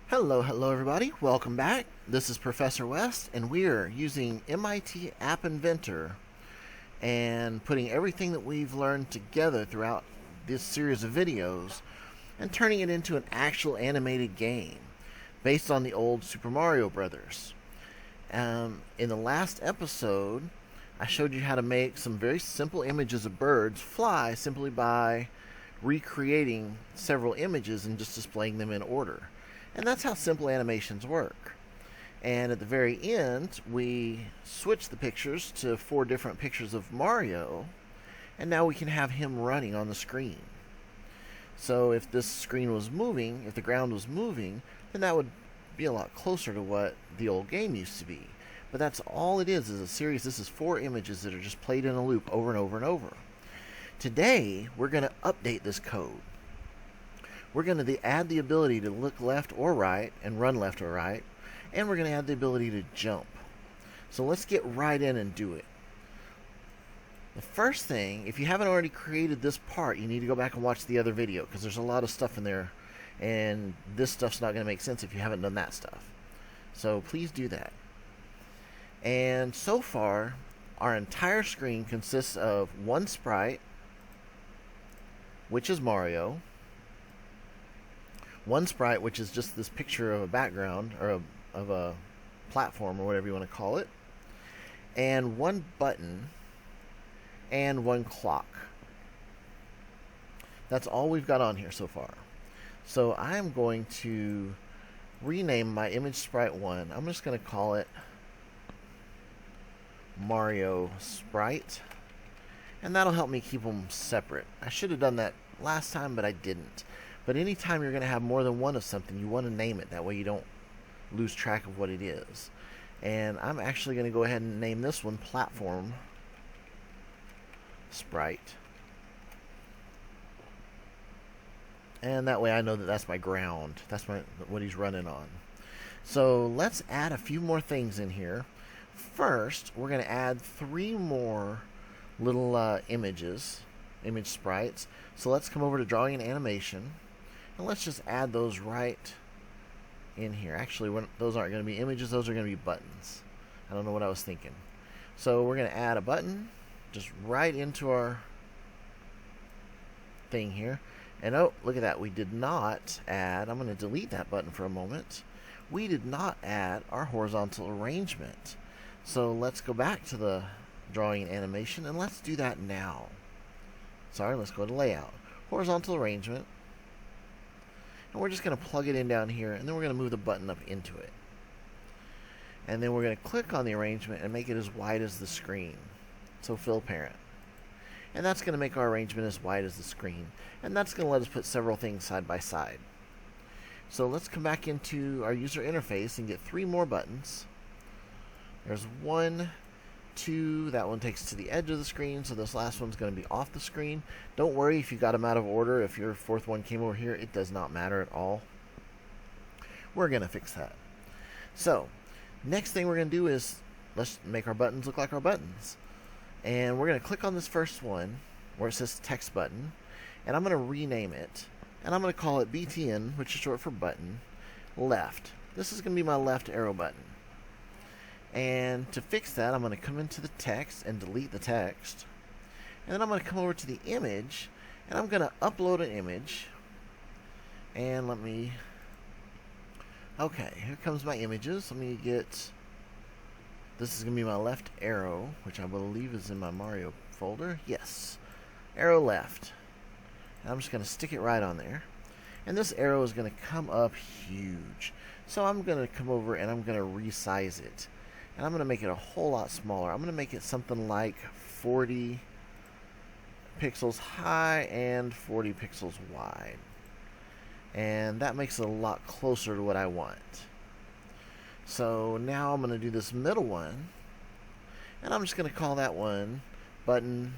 Hello everybody. Welcome back. This is Professor West, and we're using MIT App Inventor and putting everything that we've learned together throughout this series of videos and turning it into an actual animated game based on the old Super Mario Brothers. In the last episode, I showed you how to make some very simple images of birds fly simply by recreating several images and just displaying them in order. And that's how simple animations work. And at the very end, we switched the pictures to 4 different pictures of Mario, and now we can have him running on the screen. So if this screen was moving, if the ground was moving, then that would be a lot closer to what the old game used to be. But that's all it is a series. This is 4 images that are just played in a loop over and over and over. Today, we're going to update this code. We're going to add the ability to look left or right and run left or right, and we're going to add the ability to jump. So let's get right in and do it. The first thing, if you haven't already created this part, you need to go back and watch the other video because there's a lot of stuff in there, and this stuff's not going to make sense if you haven't done that stuff. So please do that. And so far, our entire screen consists of one sprite, which is Mario, one sprite, which is just this picture of a background, or of a platform, or whatever you want to call it, and one button, and one clock. That's all we've got on here so far. So I'm going to rename my image sprite 1. I'm just going to call it Mario Sprite, and that'll help me keep them separate. I should have done that last time, but I didn't. But anytime you're going to have more than one of something, you want to name it. That way you don't lose track of what it is. And I'm actually going to go ahead and name this one Platform Sprite. And that way I know that that's my ground. That's what he's running on. So let's add a few more things in here. First, we're going to add 3 more little image sprites. So let's come over to Drawing and Animation. And let's just add those right in here. Actually, those aren't going to be images, those are going to be buttons. I don't know what I was thinking. So we're going to add a button just right into our thing here. And oh, look at that. We did not add, I'm going to delete that button for a moment. We did not add our horizontal arrangement. So let's go back to the Drawing and Animation, and let's do that now. Sorry, let's go to Layout. Horizontal arrangement. And we're just going to plug it in down here, and then we're going to move the button up into it. And then we're going to click on the arrangement and make it as wide as the screen. So fill parent. And that's going to make our arrangement as wide as the screen. And that's going to let us put several things side by side. So let's come back into our user interface and get 3 more buttons. There's 1, 2, that one takes to the edge of the screen, so this last one's going to be off the screen. Don't worry if you got them out of order. If your 4th one came over here, it does not matter at all. We're going to fix that. So, next thing we're going to do is, let's make our buttons look like our buttons. And we're going to click on this first one, where it says text button, and I'm going to rename it. And I'm going to call it BTN, which is short for button, left. This is going to be my left arrow button. And to fix that, I'm going to come into the text and delete the text. And then I'm going to come over to the image, and I'm going to upload an image. And okay, here comes my images. Let me get, this is going to be my left arrow, which I believe is in my Mario folder. Yes, arrow left. And I'm just going to stick it right on there. And this arrow is going to come up huge. So I'm going to come over and I'm going to resize it. And I'm going to make it a whole lot smaller. I'm going to make it something like 40 pixels high and 40 pixels wide. And that makes it a lot closer to what I want. So now I'm going to do this middle one. And I'm just going to call that one button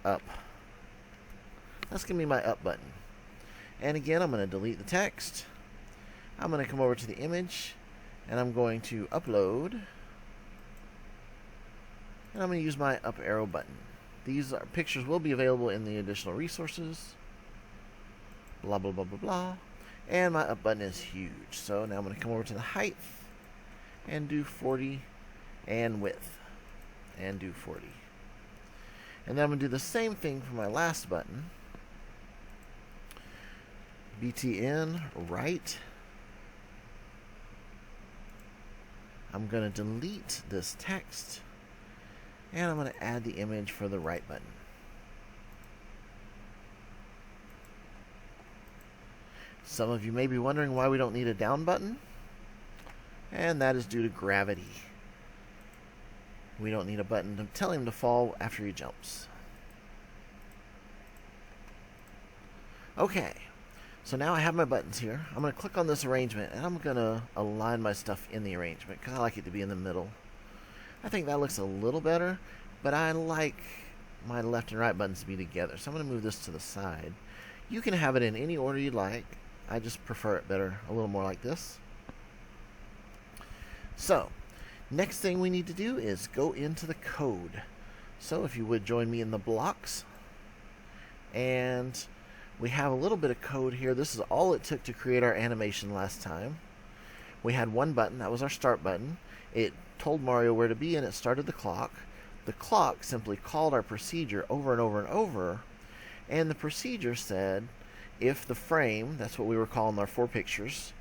up. That's going to be my up button. And again, I'm going to delete the text. I'm going to come over to the image. And I'm going to upload. And I'm going to use my up arrow button. These pictures will be available in the additional resources. Blah, blah, blah, blah, blah. And my up button is huge. So now I'm going to come over to the height and do 40, and width and do 40. And then I'm going to do the same thing for my last button. BTN right. I'm going to delete this text, and I'm going to add the image for the right button. Some of you may be wondering why we don't need a down button, and that is due to gravity. We don't need a button to tell him to fall after he jumps. Okay, so now I have my buttons here. I'm going to click on this arrangement, and I'm going to align my stuff in the arrangement because I like it to be in the middle. I think that looks a little better, but I like my left and right buttons to be together. So I'm going to move this to the side. You can have it in any order you'd like. I just prefer it better, a little more like this. So, next thing we need to do is go into the code. So if you would join me in the blocks. And we have a little bit of code here. This is all it took to create our animation last time. We had one button, that was our start button. It told Mario where to be and it started the clock. The clock simply called our procedure over and over and over. And the procedure said, if the frame, that's what we were calling our 4 pictures,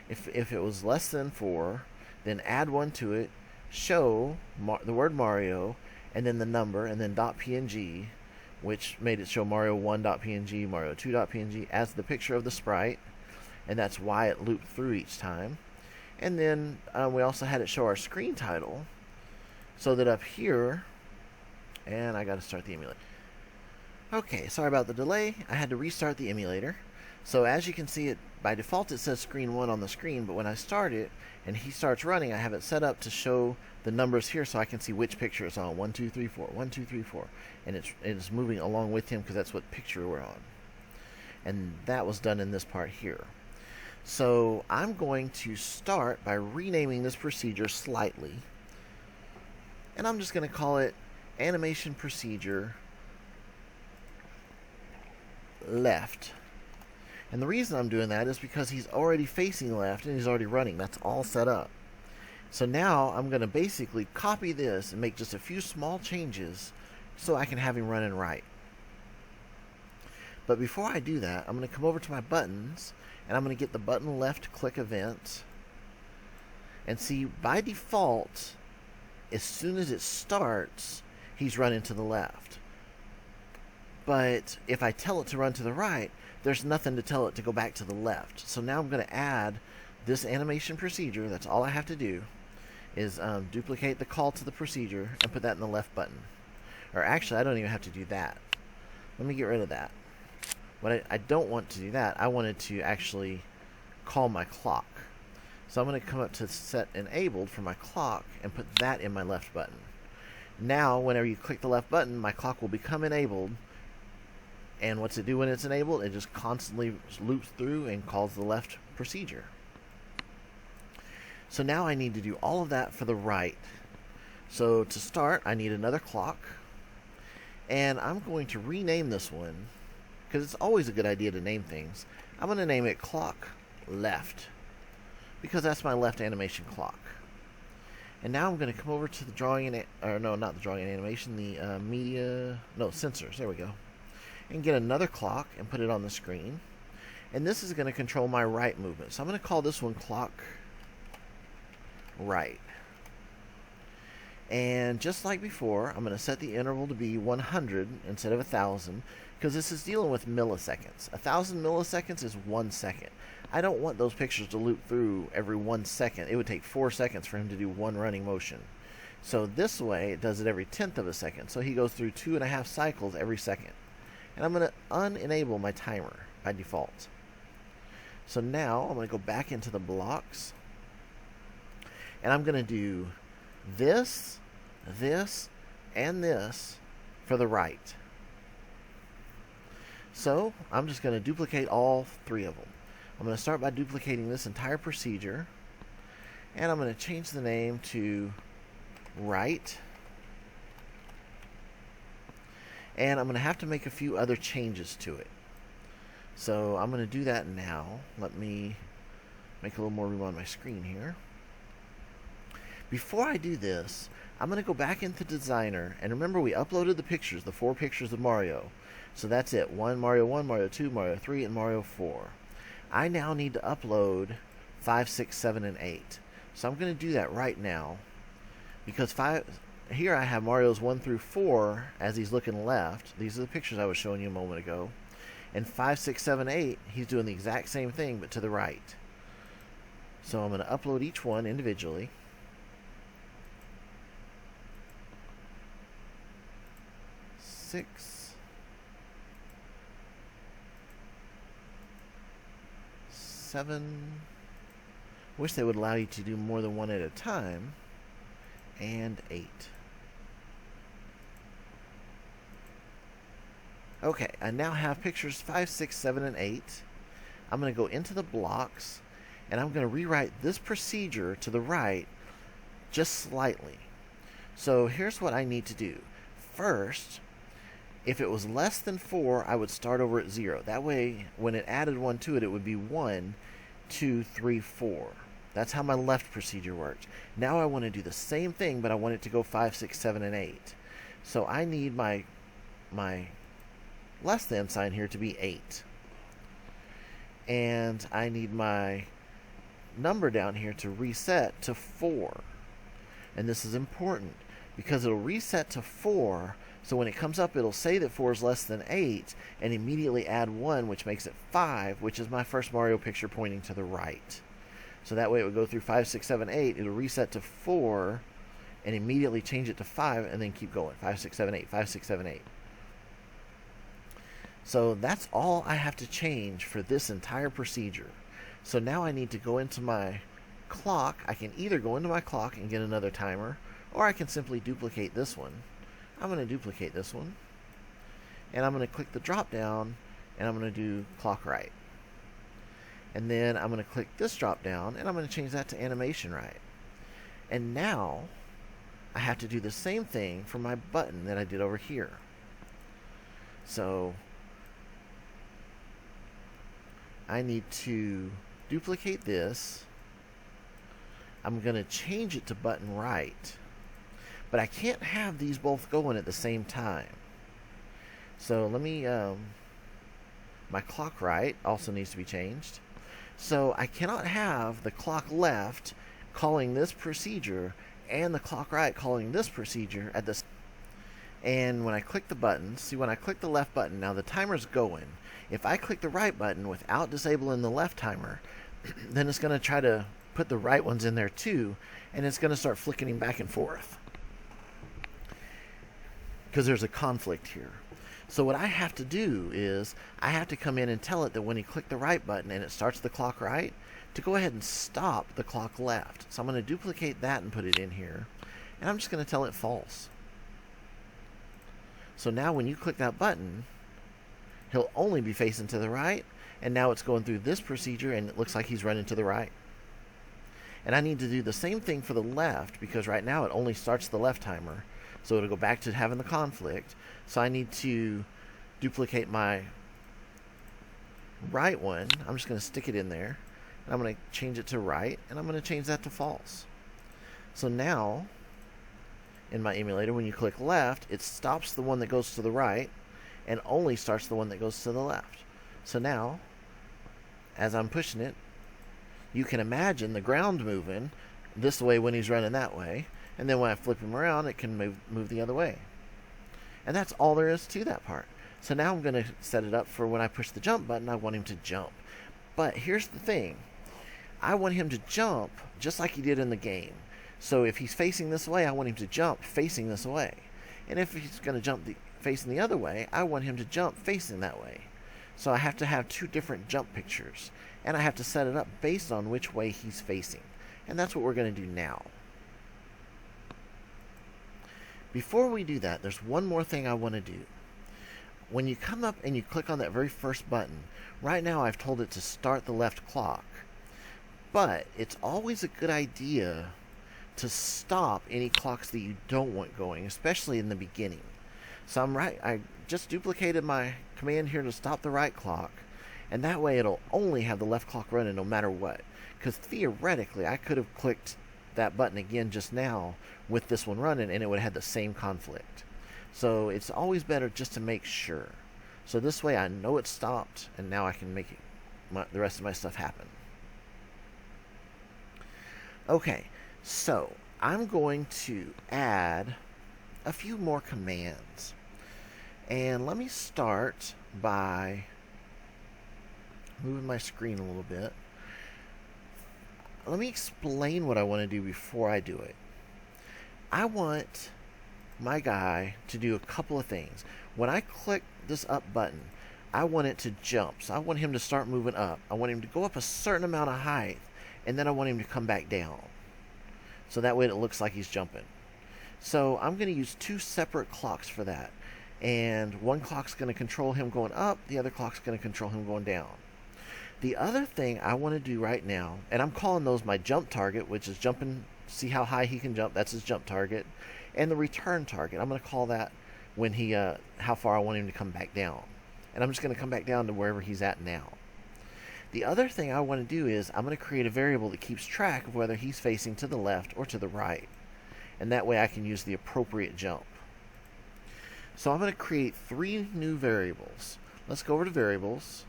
if it was less than 4, then add 1 to it, show the word Mario, and then the number, and then .png, which made it show Mario1.png, Mario2.png as the picture of the sprite, and that's why it looped through each time. And then we also had it show our screen title, so that up here, and I got to start the emulator. Okay, sorry about the delay. I had to restart the emulator. So as you can see, it by default it says screen 1 on the screen, but when I start it and he starts running, I have it set up to show the numbers here so I can see which picture it's on. 1, 2, 3, 4, 1, 2, 3, 4. And it is moving along with him because that's what picture we're on. And that was done in this part here. So I'm going to start by renaming this procedure slightly. And I'm just going to call it animation procedure left. And the reason I'm doing that is because he's already facing left and he's already running. That's all set up. So now I'm going to basically copy this and make just a few small changes so I can have him running right. But before I do that, I'm going to come over to my buttons and I'm going to get the button left click event. And see, by default, as soon as it starts, he's running to the left. But if I tell it to run to the right, there's nothing to tell it to go back to the left. So now I'm going to add this animation procedure. That's all I have to do is duplicate the call to the procedure and put that in the left button. Or actually, I don't even have to do that. Let me get rid of that. What I don't want to do that. I wanted to actually call my clock. So I'm going to come up to set enabled for my clock and put that in my left button. Now, whenever you click the left button, my clock will become enabled. And what's it do when it's enabled? It just constantly loops through and calls the left procedure. So now I need to do all of that for the right. So to start, I need another clock. And I'm going to rename this one, because it's always a good idea to name things. I'm going to name it clock left, because that's my left animation clock. And now I'm going to come over to the drawing and, or no, not the drawing and animation, the media, no, sensors, there we go. And get another clock and put it on the screen. And this is going to control my right movement. So I'm going to call this one clock right. And just like before, I'm going to set the interval to be 100 instead of 1,000, because this is dealing with milliseconds. 1,000 milliseconds is 1 second. I don't want those pictures to loop through every 1 second. It would take 4 seconds for him to do one running motion. So this way, it does it every 1/10 of a second. So he goes through 2.5 cycles every second. And I'm going to unenable my timer by default. So now I'm going to go back into the blocks. And I'm going to do this, this, and this for the right. So I'm just going to duplicate all 3 of them. I'm going to start by duplicating this entire procedure. And I'm going to change the name to right. And I'm going to have to make a few other changes to it. So I'm going to do that now. Let me make a little more room on my screen here. Before I do this, I'm going to go back into Designer, and remember we uploaded the pictures, the 4 pictures of Mario. So that's it, Mario 1, Mario 2, Mario 3, and Mario 4. I now need to upload 5, 6, 7, and 8. So I'm going to do that right now, because here I have Mario's 1 through 4 as he's looking left. These are the pictures I was showing you a moment ago. And 5, 6, 7, 8, he's doing the exact same thing, but to the right. So I'm going to upload each one individually. Six, 7. Wish they would allow you to do more than one at a time. And 8. Okay, I now have pictures 5, 6, 7, and 8. I'm going to go into the blocks, and I'm going to rewrite this procedure to the right just slightly. So here's what I need to do. First, if it was less than 4, I would start over at 0. That way, when it added 1 to it, it would be 1, 2, 3, 4. That's how my left procedure worked. Now I want to do the same thing, but I want it to go 5, 6, 7, and 8. So I need my less than sign here to be 8. And I need my number down here to reset to 4. And this is important because it'll reset to 4, so when it comes up it'll say that 4 is less than 8 and immediately add 1, which makes it 5, which is my first Mario picture pointing to the right. So that way it would go through 5, 6, 7, 8, it'll reset to 4 and immediately change it to 5 and then keep going. 5, 6, 7, 8, 5, 6, 7, 8. So that's all I have to change for this entire procedure. So now I need to go into my clock. I can either go into my clock and get another timer, or I can simply duplicate this one. I'm going to duplicate this one, and I'm going to click the drop down, and I'm going to do clock right. And then I'm going to click this drop down, and I'm going to change that to animation right. And now I have to do the same thing for my button that I did over here. So I need to duplicate this. I'm going to change it to button right. But I can't have these both going at the same time. So let me, my clock right also needs to be changed. So I cannot have the clock left calling this procedure and the clock right calling this procedure at the same time. And when I click the buttons, see when I click the left button, now the timer's going. If I click the right button without disabling the left timer, then it's going to try to put the right ones in there too, and it's going to start flicking back and forth because there's a conflict here. So what I have to do is I have to come in and tell it that when you click the right button and it starts the clock right, to go ahead and stop the clock left. So I'm going to duplicate that and put it in here, and I'm just going to tell it false. So now when you click that button, he'll only be facing to the right, and now it's going through this procedure and it looks like he's running to the right. And I need to do the same thing for the left, because right now it only starts the left timer, so it'll go back to having the conflict. So I need to duplicate my right one. I'm just going to stick it in there, and I'm going to change it to right, and I'm going to change that to false. So now in my emulator, when you click left, it stops the one that goes to the right and only starts the one that goes to the left. So now, as I'm pushing it, you can imagine the ground moving this way when he's running that way, and then when I flip him around, it can move the other way. And that's all there is to that part. So now I'm going to set it up for when I push the jump button, I want him to jump. But here's the thing. I want him to jump just like he did in the game. So if he's facing this way, I want him to jump facing this way. And if he's going to jump facing the other way, I want him to jump facing that way. So I have to have two different jump pictures. And I have to set it up based on which way he's facing. And that's what we're going to do now. Before we do that, there's one more thing I want to do. When you come up and you click on that very first button, right now I've told it to start the left clock. But it's always a good idea to stop any clocks that you don't want going, especially in the beginning. So I just duplicated my command here to stop the right clock, And that way it'll only have the left clock running no matter what. Because theoretically, I could have clicked that button again just now with this one running, and it would have had the same conflict. So it's always better just to make sure. So this way I know it stopped, and now I can make the rest of my stuff happen. Okay, so I'm going to add a few more commands. And let me start by moving my screen a little bit. Let me explain what I want to do before I do it. I want my guy to do a couple of things. When I click this up button, I want it to jump. So I want him to start moving up. I want him to go up a certain amount of height, and then I want him to come back down. So that way it looks like he's jumping. So I'm going to use two separate clocks for that. And one clock's going to control him going up, the other clock's going to control him going down. The other thing I want to do right now, and I'm calling those my jump target, which is jumping, see how high he can jump, that's his jump target, and the return target, I'm going to call that when he, how far I want him to come back down. And I'm just going to come back down to wherever he's at now. The other thing I want to do is I'm going to create a variable that keeps track of whether he's facing to the left or to the right. And that way I can use the appropriate jump. So I'm going to create 3 new variables. Let's go over to variables.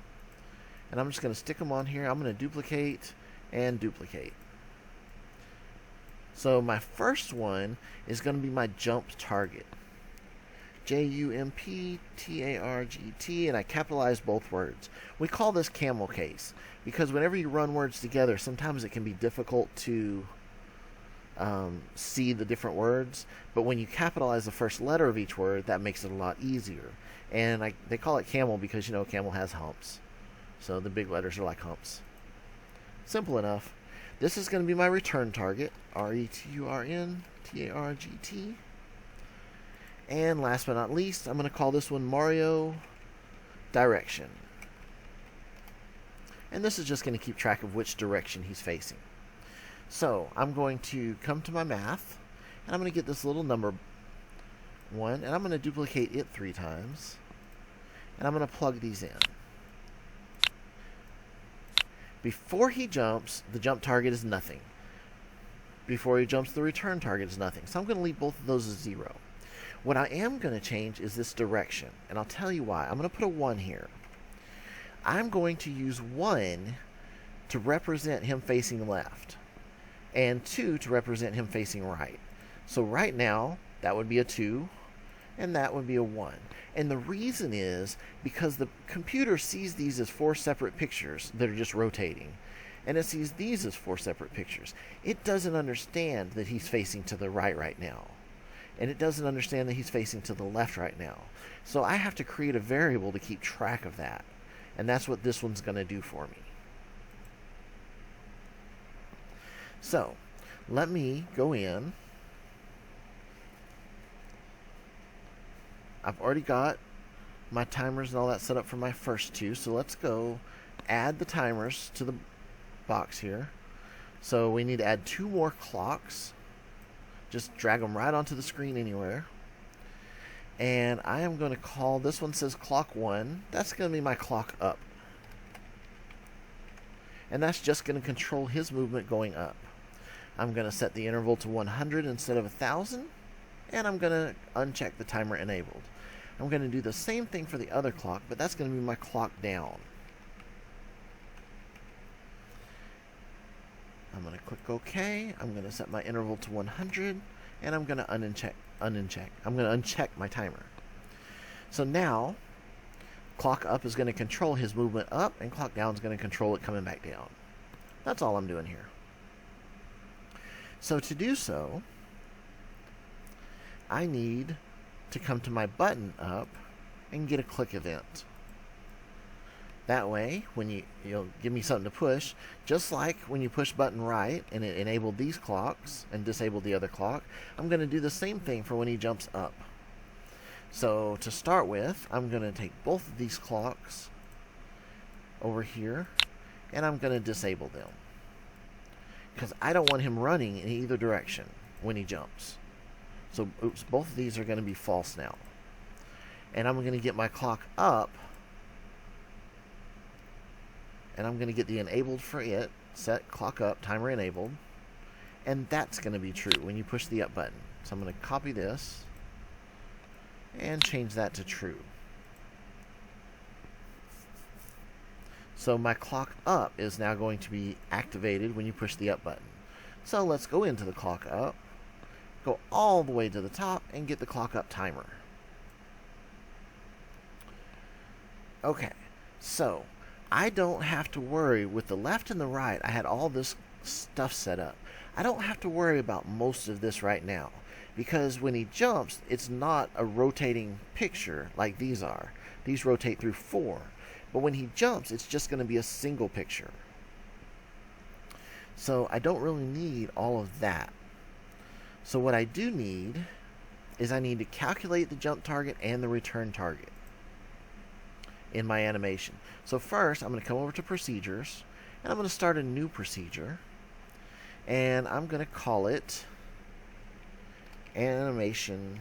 And I'm just going to stick them on here. I'm going to duplicate and duplicate. So my first one is going to be my jump target. J-U-M-P-T-A-R-G-T, and I capitalized both words. We call this camel case because whenever you run words together, sometimes it can be difficult to see the different words, but when you capitalize the first letter of each word, that makes it a lot easier. And they call it camel because, you know, camel has humps. So the big letters are like humps. Simple enough. This is going to be my return target, R-E-T-U-R-N-T-A-R-G-T. And last but not least, I'm going to call this one Mario Direction. And this is just going to keep track of which direction he's facing. So I'm going to come to my math, and I'm going to get this little number 1, and I'm going to duplicate it 3 times. And I'm going to plug these in. Before he jumps, the jump target is nothing. Before he jumps, the return target is nothing. So I'm going to leave both of those as 0. What I am going to change is this direction, and I'll tell you why. I'm going to put a 1 here. I'm going to use 1 to represent him facing left, and 2 to represent him facing right. So right now, that would be a 2, and that would be a 1. And the reason is because the computer sees these as 4 separate pictures that are just rotating, and it sees these as 4 separate pictures. It doesn't understand that he's facing to the right now. And it doesn't understand that he's facing to the left right now. So I have to create a variable to keep track of that. And that's what this one's going to do for me. So, let me go in. I've already got my timers and all that set up for my first 2. So let's go add the timers to the box here. So we need to add 2 more clocks. Just drag them right onto the screen anywhere. And I am going to call, this one says clock 1. That's going to be my clock up. And that's just going to control his movement going up. I'm going to set the interval to 100 instead of 1000. And I'm going to uncheck the timer enabled. I'm going to do the same thing for the other clock, but that's going to be my clock down. I'm going to click OK. I'm going to set my interval to 100, and I'm going to uncheck. I'm going to uncheck my timer. So now, clock up is going to control his movement up, and clock down is going to control it coming back down. That's all I'm doing here. So to do so, I need to come to my button up and get a click event. That way, when you'll give me something to push, just like when you push button right and it enabled these clocks and disabled the other clock, I'm going to do the same thing for when he jumps up. So to start with, I'm going to take both of these clocks over here and I'm going to disable them. Because I don't want him running in either direction when he jumps. So oops, both of these are going to be false now. And I'm going to get my clock up and I'm going to get the enabled for it, set clock up, timer enabled, and that's going to be true when you push the up button. So I'm going to copy this and change that to true. So my clock up is now going to be activated when you push the up button. So let's go into the clock up, go all the way to the top, and get the clock up timer. Okay, so I don't have to worry with the left and the right. I had all this stuff set up. I don't have to worry about most of this right now, because when he jumps, it's not a rotating picture like these are. These rotate through 4. But when he jumps, it's just going to be a single picture. So I don't really need all of that. So what I do need is I need to calculate the jump target and the return target in my animation. So first, I'm going to come over to procedures, and I'm going to start a new procedure, and I'm going to call it animation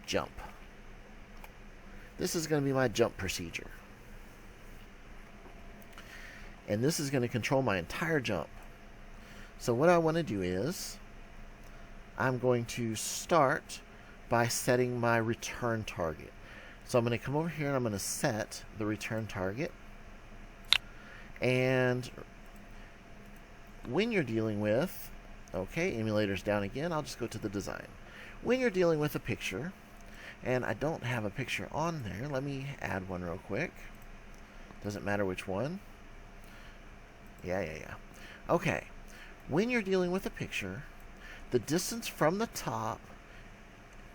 jump. This is going to be my jump procedure. And this is going to control my entire jump. So what I want to do is, I'm going to start by setting my return target. So I'm going to come over here and I'm going to set the return target. And when you're dealing with, okay, emulator's down again, I'll just go to the design. When you're dealing with a picture, and I don't have a picture on there, let me add one real quick. Doesn't matter which one. Yeah. Okay, when you're dealing with a picture, the distance from the top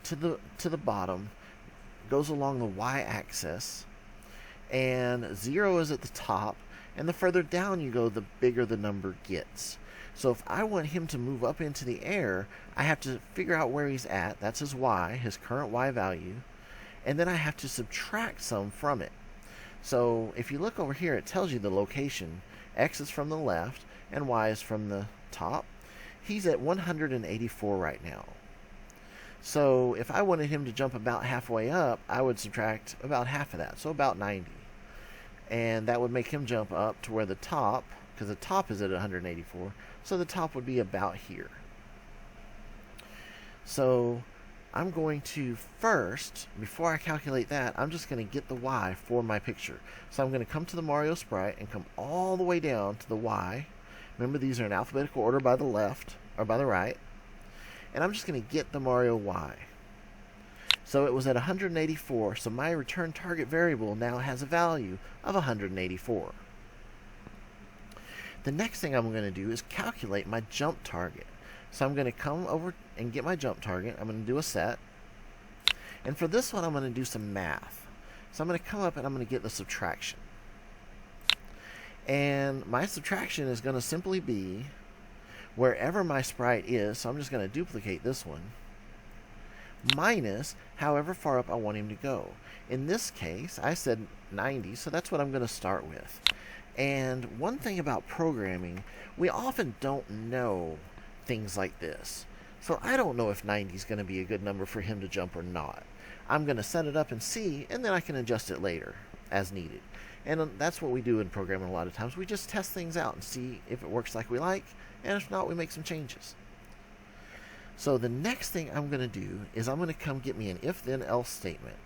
to the bottom goes along the y-axis, and 0 is at the top, and the further down you go, the bigger the number gets. So if I want him to move up into the air, I have to figure out where he's at. That's his y, his current y value, and then I have to subtract some from it. So if you look over here, it tells you the location. X is from the left, and Y is from the top. He's at 184 right now. So if I wanted him to jump about halfway up, I would subtract about half of that, so about 90. And that would make him jump up to where the top, because the top is at 184, so the top would be about here. So I'm going to first, before I calculate that, I'm just going to get the Y for my picture. So I'm going to come to the Mario sprite and come all the way down to the Y. Remember, these are in alphabetical order by the left, or by the right. And I'm just going to get the Mario Y. So it was at 184, so my return target variable now has a value of 184. The next thing I'm going to do is calculate my jump target. So I'm going to come over and get my jump target. I'm going to do a set. And for this one, I'm going to do some math. So I'm going to come up and I'm going to get the subtraction. And my subtraction is going to simply be wherever my sprite is. So I'm just going to duplicate this one, minus however far up I want him to go. In this case, I said 90, so that's what I'm going to start with. And one thing about programming, we often don't know things like this. So I don't know if 90 is going to be a good number for him to jump or not. I'm going to set it up and see, and then I can adjust it later as needed. And that's what we do in programming a lot of times. We just test things out and see if it works like we like, and if not, we make some changes. So the next thing I'm going to do is I'm going to come get me an if-then-else statement,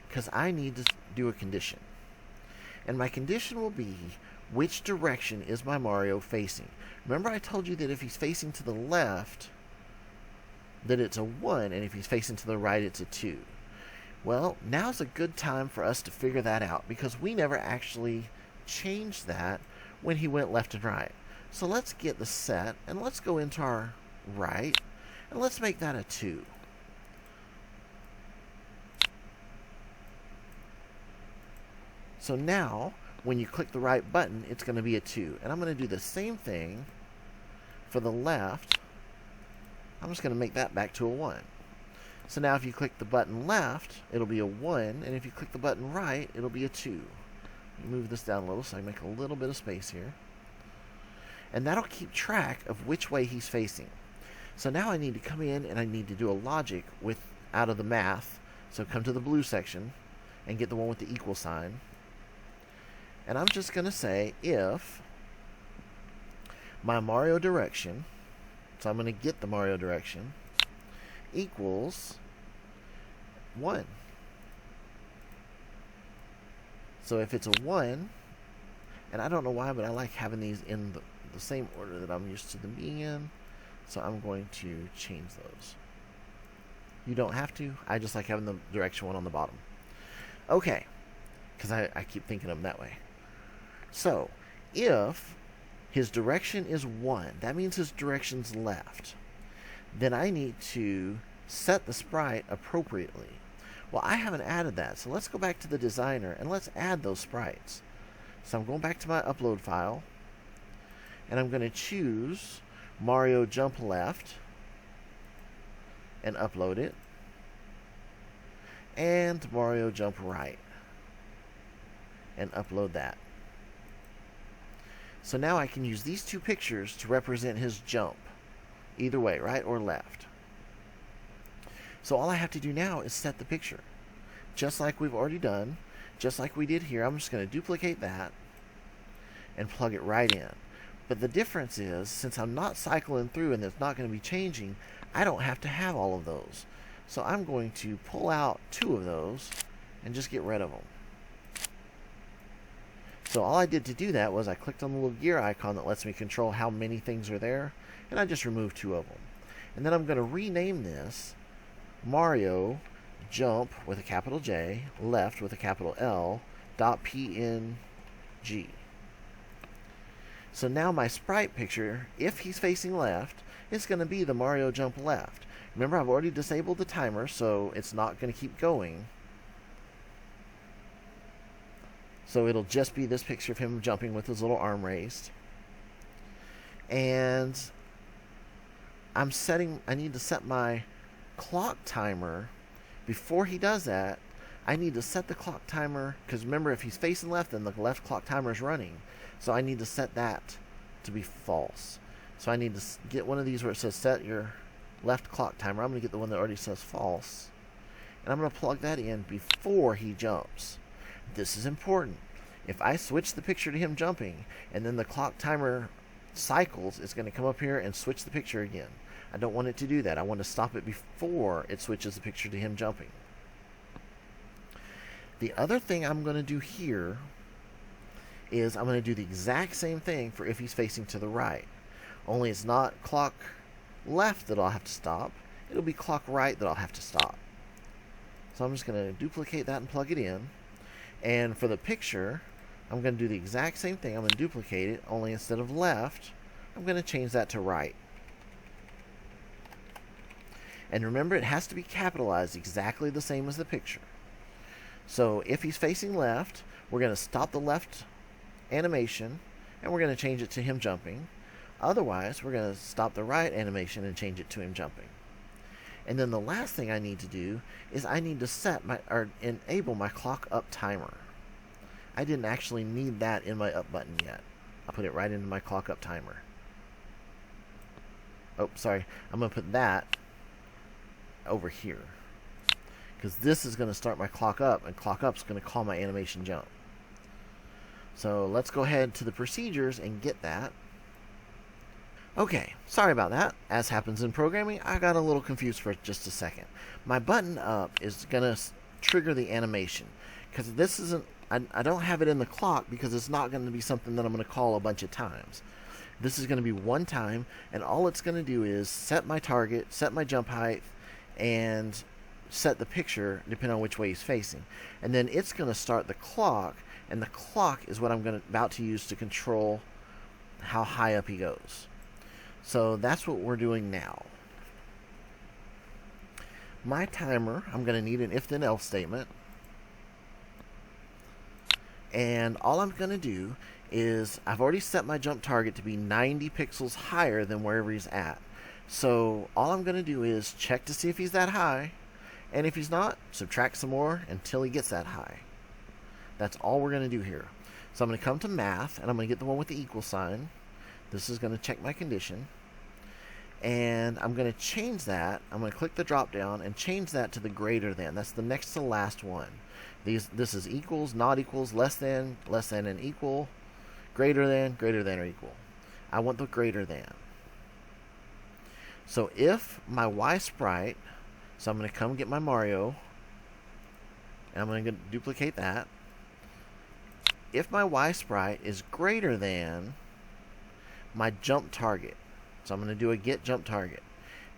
because I need to do a condition. And my condition will be, which direction is my Mario facing? Remember I told you that if he's facing to the left, that it's a 1, and if he's facing to the right, it's a 2. Well, now's a good time for us to figure that out, because we never actually changed that when he went left and right. So let's get the set, and let's go into our right, and let's make that a 2. So now, when you click the right button, it's going to be a 2. And I'm going to do the same thing for the left. I'm just going to make that back to a 1. So now if you click the button left, it'll be a 1. And if you click the button right, it'll be a 2. Move this down a little so I make a little bit of space here. And that'll keep track of which way he's facing. So now I need to come in and I need to do a logic out of the math. So come to the blue section and get the one with the equal sign. And I'm just going to say if my Mario direction, so I'm going to get the Mario direction, equals 1. So if it's a 1, and I don't know why, but I like having these in the same order that I'm used to them being in, so I'm going to change those. You don't have to. I just like having the direction 1 on the bottom. Okay, because I keep thinking of them that way. So if his direction is 1, that means his direction's left. Then I need to set the sprite appropriately. Well, I haven't added that, so let's go back to the designer and let's add those sprites. So I'm going back to my upload file, and I'm going to choose Mario Jump Left and upload it, and Mario Jump Right and upload that. So now I can use these 2 pictures to represent his jump, either way, right or left. So all I have to do now is set the picture, just like we've already done, just like we did here. I'm just going to duplicate that and plug it right in. But the difference is, since I'm not cycling through and it's not going to be changing, I don't have to have all of those. So I'm going to pull out 2 of those and just get rid of them. So all I did to do that was I clicked on the little gear icon that lets me control how many things are there, and I just removed 2 of them. And then I'm going to rename this Mario Jump with a capital J, Left with a capital L, .png. So now my sprite picture, if he's facing left, is going to be the Mario Jump Left. Remember, I've already disabled the timer, so it's not going to keep going. So it'll just be this picture of him jumping with his little arm raised. And I need to set my clock timer. Before he does that, I need to set the clock timer, because remember, if he's facing left, then the left clock timer is running. So I need to set that to be false. So I need to get one of these where it says set your left clock timer. I'm going to get the one that already says false. And I'm going to plug that in before he jumps. This is important. If I switch the picture to him jumping, and then the clock timer cycles, it's going to come up here and switch the picture again. I don't want it to do that. I want to stop it before it switches the picture to him jumping. The other thing I'm going to do here is I'm going to do the exact same thing for if he's facing to the right. Only it's not clock left that I'll have to stop. It'll be clock right that I'll have to stop. So I'm just going to duplicate that and plug it in. And for the picture, I'm going to do the exact same thing. I'm going to duplicate it, only instead of left, I'm going to change that to right. And remember, it has to be capitalized exactly the same as the picture. So if he's facing left, we're going to stop the left animation, and we're going to change it to him jumping. Otherwise, we're going to stop the right animation and change it to him jumping. And then the last thing I need to do is I need to set enable my clock up timer. I didn't actually need that in my up button yet. I'll put it right into my clock up timer. Oh, sorry. I'm going to put that over here, because this is going to start my clock up, and clock up is going to call my animation jump. So let's go ahead to the procedures and get that. Okay, sorry about that. As happens in programming, I got a little confused for just a second. My button up is going to trigger the animation, because this isn't, I don't have it in the clock because it's not going to be something that I'm going to call a bunch of times. This is going to be one time, and all it's going to do is set my target, set my jump height, and set the picture depending on which way he's facing. And then it's going to start the clock, and the clock is what I'm about to use to control how high up he goes. So that's what we're doing now. My timer, I'm going to need an if-then-else statement. And all I'm going to do is, I've already set my jump target to be 90 pixels higher than wherever he's at. So all I'm going to do is check to see if he's that high. And if he's not, subtract some more until he gets that high. That's all we're going to do here. So I'm going to come to math, and I'm going to get the one with the equal sign. This is going to check my condition. And I'm going to change that. I'm going to click the drop down and change that to the greater than. That's the next to last one. This is equals, not equals, less than, and equal, greater than, or equal. I want the greater than. So if my Y sprite, so I'm going to come get my Mario, and I'm going to duplicate that. If my Y sprite is greater than my jump target, so I'm going to do a get jump target.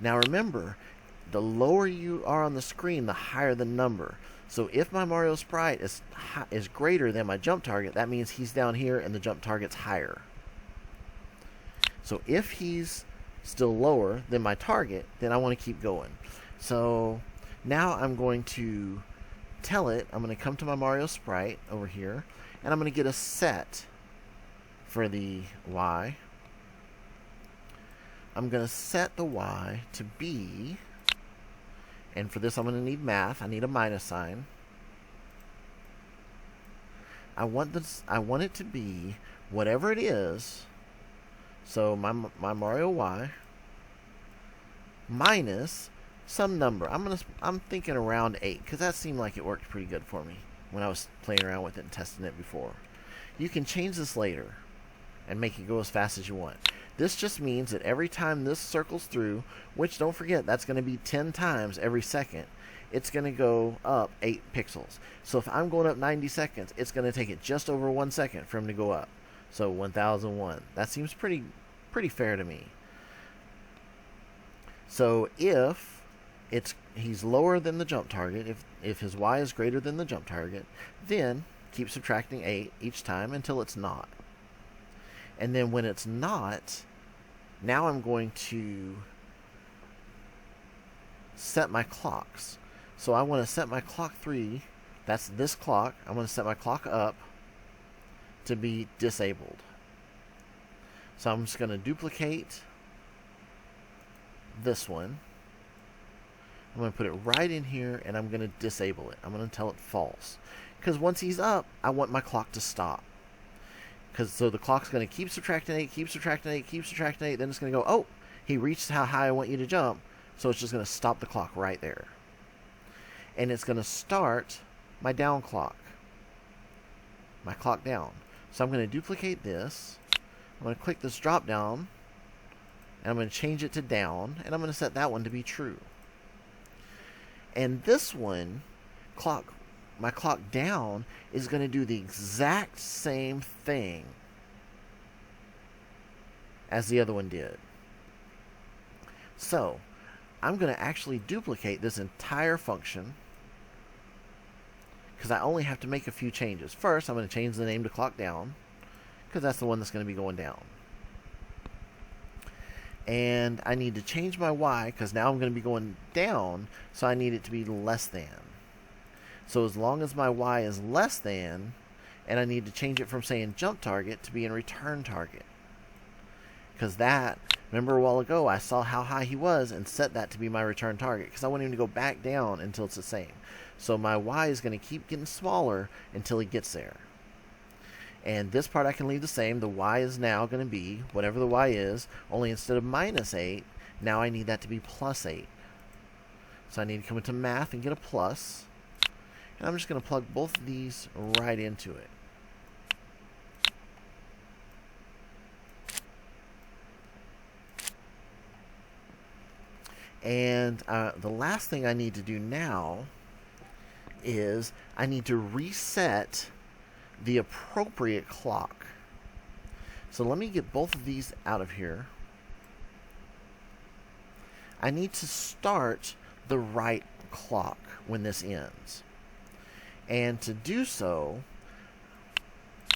Now remember, the lower you are on the screen, the higher the number. So if my Mario sprite is greater than my jump target, that means he's down here and the jump target's higher. So if he's still lower than my target, then I want to keep going. So now I'm going to tell it, I'm going to come to my Mario sprite over here, and I'm going to get a set for the Y. I'm going to set the Y to be, and for this I'm going to need math. I need a minus sign. I want it to be whatever it is. So my Mario Y minus some number. I'm thinking around 8, because that seemed like it worked pretty good for me when I was playing around with it and testing it before. You can change this later and make it go as fast as you want. This just means that every time this circles through, which don't forget, that's going to be 10 times every second, it's going to go up 8 pixels. So if I'm going up 90 seconds, it's going to take it just over 1 second for him to go up. So 1001. That seems pretty fair to me. So if he's lower than the jump target, if his Y is greater than the jump target, then keep subtracting 8 each time until it's not. And then when it's not, now I'm going to set my clocks. So I want to set my clock 3, that's this clock. I'm going to set my clock up to be disabled. So I'm just going to duplicate this one. I'm going to put it right in here, and I'm going to disable it. I'm going to tell it false. Because once he's up, I want my clock to stop. So the clock's going to keep subtracting 8, keep subtracting 8, keep subtracting 8. Then it's going to go, oh, he reached how high I want you to jump. So it's just going to stop the clock right there. And it's going to start my down clock. My clock down. So I'm going to duplicate this. I'm going to click this drop down. And I'm going to change it to down. And I'm going to set that one to be true. And this one, my clock down, is going to do the exact same thing as the other one did. So I'm going to actually duplicate this entire function, because I only have to make a few changes. First, I'm going to change the name to clock down, because that's the one that's going to be going down. And I need to change my Y, because now I'm going to be going down, so I need it to be less than. So as long as my Y is less than, and I need to change it from saying jump target to being return target. Because that, remember a while ago, I saw how high he was and set that to be my return target, because I want him to go back down until it's the same. So my Y is going to keep getting smaller until he gets there. And this part I can leave the same. The Y is now going to be whatever the Y is, only instead of minus 8, now I need that to be plus 8. So I need to come into math and get a plus. And I'm just going to plug both of these right into it. And the last thing I need to do now is I need to reset the appropriate clock. So let me get both of these out of here. I need to start the right clock when this ends. And to do so,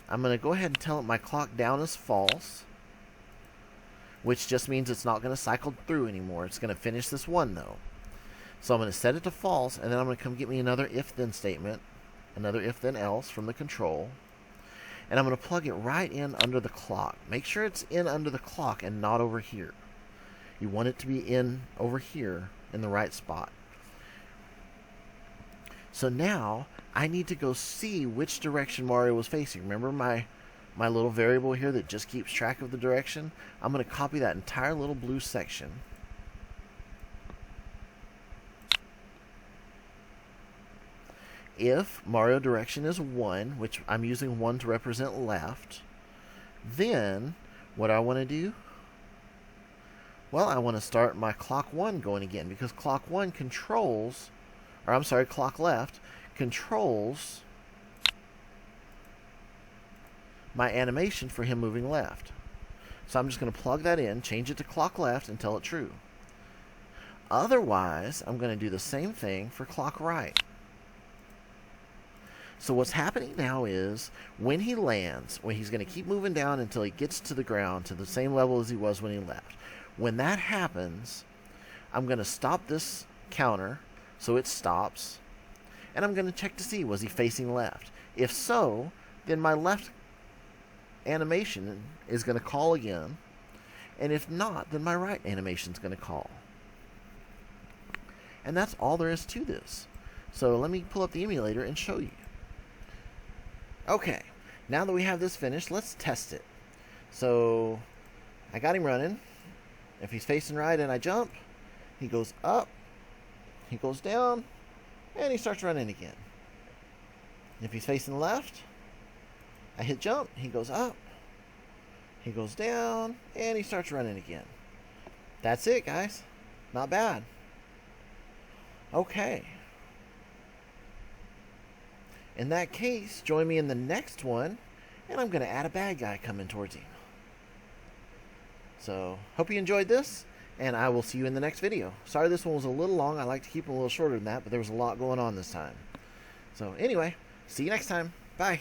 I'm going to go ahead and tell it my clock down is false, which just means it's not going to cycle through anymore. It's going to finish this one though. So I'm going to set it to false, and then I'm going to come get me another if-then statement, another if-then else from the control, and I'm going to plug it right in under the clock. Make sure it's in under the clock and not over here. You want it to be in over here in the right spot. So now I need to go see which direction Mario was facing. Remember my little variable here that just keeps track of the direction? I'm going to copy that entire little blue section, If Mario direction is 1, which I'm using 1 to represent left, then what I want to do? Well, I want to start my clock 1 going again, because clock 1 controls, or I'm sorry, clock left controls my animation for him moving left. So I'm just going to plug that in, change it to clock left, and tell it true. Otherwise, I'm going to do the same thing for clock right. So what's happening now is, when he lands, when he's going to keep moving down until he gets to the ground, to the same level as he was when he left. When that happens, I'm going to stop this counter, so it stops, and I'm going to check to see, was he facing left? If so, then my left animation is going to call again, and if not, then my right animation is going to call. And that's all there is to this. So let me pull up the emulator and show you. Okay, now that we have this finished, let's test it. So I got him running. If he's facing right and I jump, he goes up, he goes down, and he starts running again. If he's facing left, I hit jump, he goes up, he goes down, and he starts running again. That's it, guys. Not bad. Okay. In that case, join me in the next one, and I'm going to add a bad guy coming towards him. So, hope you enjoyed this, and I will see you in the next video. Sorry this one was a little long. I like to keep them a little shorter than that, but there was a lot going on this time. So, anyway, see you next time. Bye.